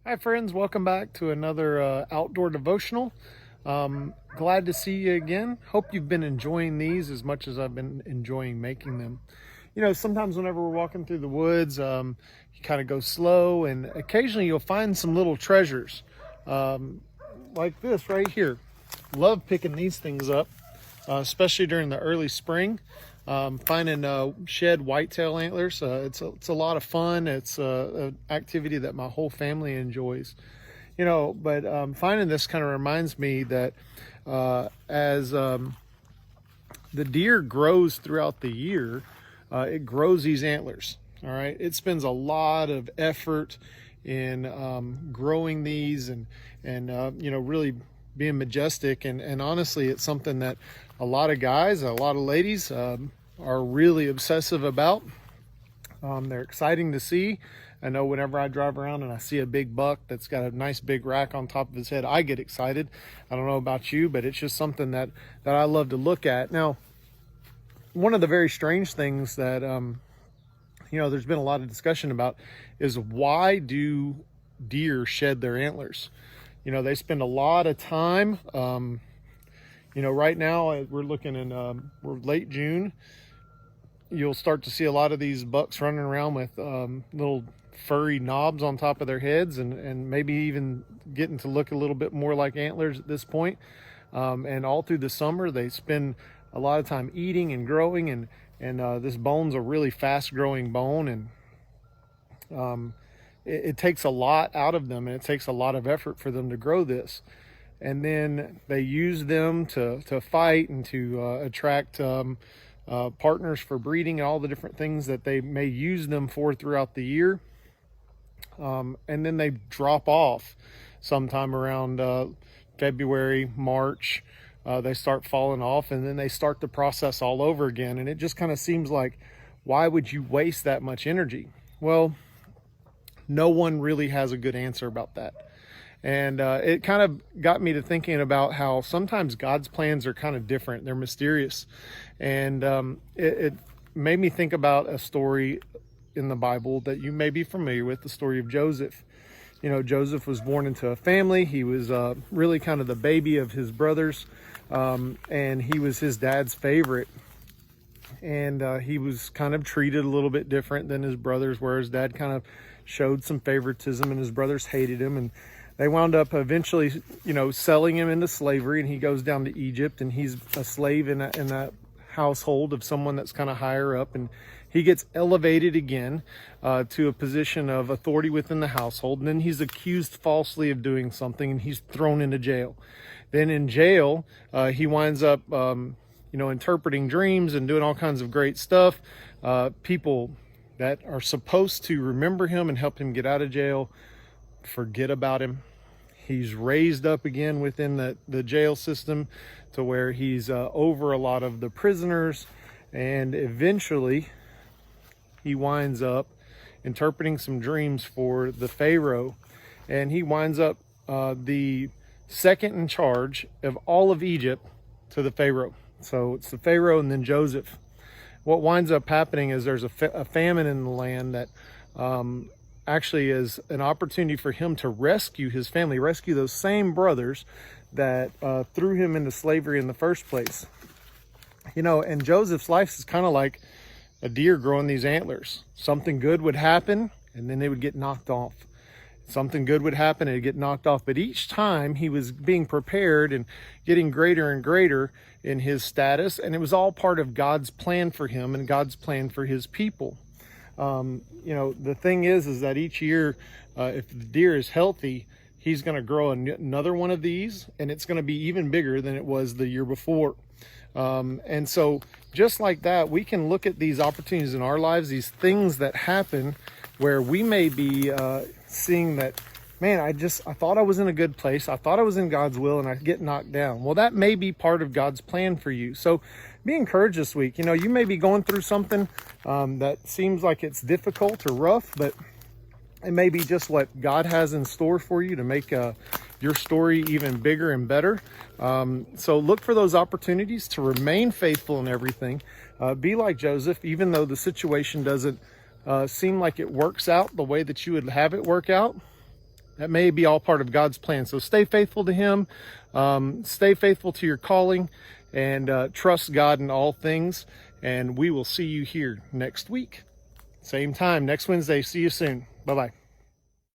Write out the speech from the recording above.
Hi friends, welcome back to another outdoor devotional. Glad to see you again. Hope you've been enjoying these as much as I've been enjoying making them. You know, sometimes whenever we're walking through the woods, you kind of go slow, and occasionally you'll find some little treasures like this right here. Love picking these things up, especially during the early spring. Finding shed whitetail antlers. It's a lot of fun. It's an activity that my whole family enjoys. You know, but finding this kind of reminds me that as the deer grows throughout the year, it grows these antlers. All right, it spends a lot of effort in growing these and you know, really being majestic, and honestly, it's something that a lot of guys, a lot of ladies are really obsessive about. They're exciting to see. I know whenever I drive around and I see a big buck that's got a nice big rack on top of his head, I get excited. I don't know about you, but it's just something that I love to look at. Now, one of the very strange things that you know, there's been a lot of discussion about is, why do deer shed their antlers? You know, they spend a lot of time. You know, right now we're looking in we're late June. You'll start to see a lot of these bucks running around with little furry knobs on top of their heads, and maybe even getting to look a little bit more like antlers at this point. And all through the summer, they spend a lot of time eating and growing, and this bone's a really fast growing bone, and it takes a lot out of them, and it takes a lot of effort for them to grow this. And then they use them to fight and to attract partners for breeding, and all the different things that they may use them for throughout the year. And then they drop off sometime around February, March. They start falling off, and then they start the process all over again. And it just kind of seems like, why would you waste that much energy? Well, no one really has a good answer about that. And it kind of got me to thinking about how sometimes God's plans are kind of different. They're mysterious. And it made me think about a story in the Bible that you may be familiar with, the story of Joseph. You know, Joseph was born into a family. He was really kind of the baby of his brothers, and he was his dad's favorite. And he was kind of treated a little bit different than his brothers, where his dad kind of showed some favoritism and his brothers hated him. And they wound up eventually, you know, selling him into slavery, and he goes down to Egypt, and he's a slave in that household of someone that's kind of higher up, and he gets elevated again to a position of authority within the household. And then he's accused falsely of doing something, and he's thrown into jail. Then in jail, he winds up, you know, interpreting dreams and doing all kinds of great stuff. People that are supposed to remember him and help him get out of jail forget about him. He's raised up again within the jail system to where he's over a lot of the prisoners, and eventually he winds up interpreting some dreams for the Pharaoh, and he winds up the second in charge of all of Egypt to the Pharaoh. So it's the Pharaoh and then Joseph. What winds up happening is there's a famine in the land that actually is an opportunity for him to rescue his family, rescue those same brothers that threw him into slavery in the first place. You know, and Joseph's life is kind of like a deer growing these antlers. Something good would happen, and then they would get knocked off. Something good would happen, and it'd get knocked off. But each time he was being prepared and getting greater and greater in his status, and it was all part of God's plan for him and God's plan for his people. You know, the thing is that each year, if the deer is healthy, he's going to grow another one of these, and it's going to be even bigger than it was the year before. And so just like that, we can look at these opportunities in our lives, these things that happen where we may be seeing that, man, I thought I was in a good place. I thought I was in God's will, and I get knocked down. Well, that may be part of God's plan for you. So be encouraged this week. You know, you may be going through something that seems like it's difficult or rough, but it may be just what God has in store for you to make your story even bigger and better. So look for those opportunities to remain faithful in everything. Be like Joseph, even though the situation doesn't seem like it works out the way that you would have it work out. That may be all part of God's plan. So stay faithful to Him, stay faithful to your calling, and trust God in all things. And we will see you here next week. Same time, next Wednesday. See you soon. Bye-bye.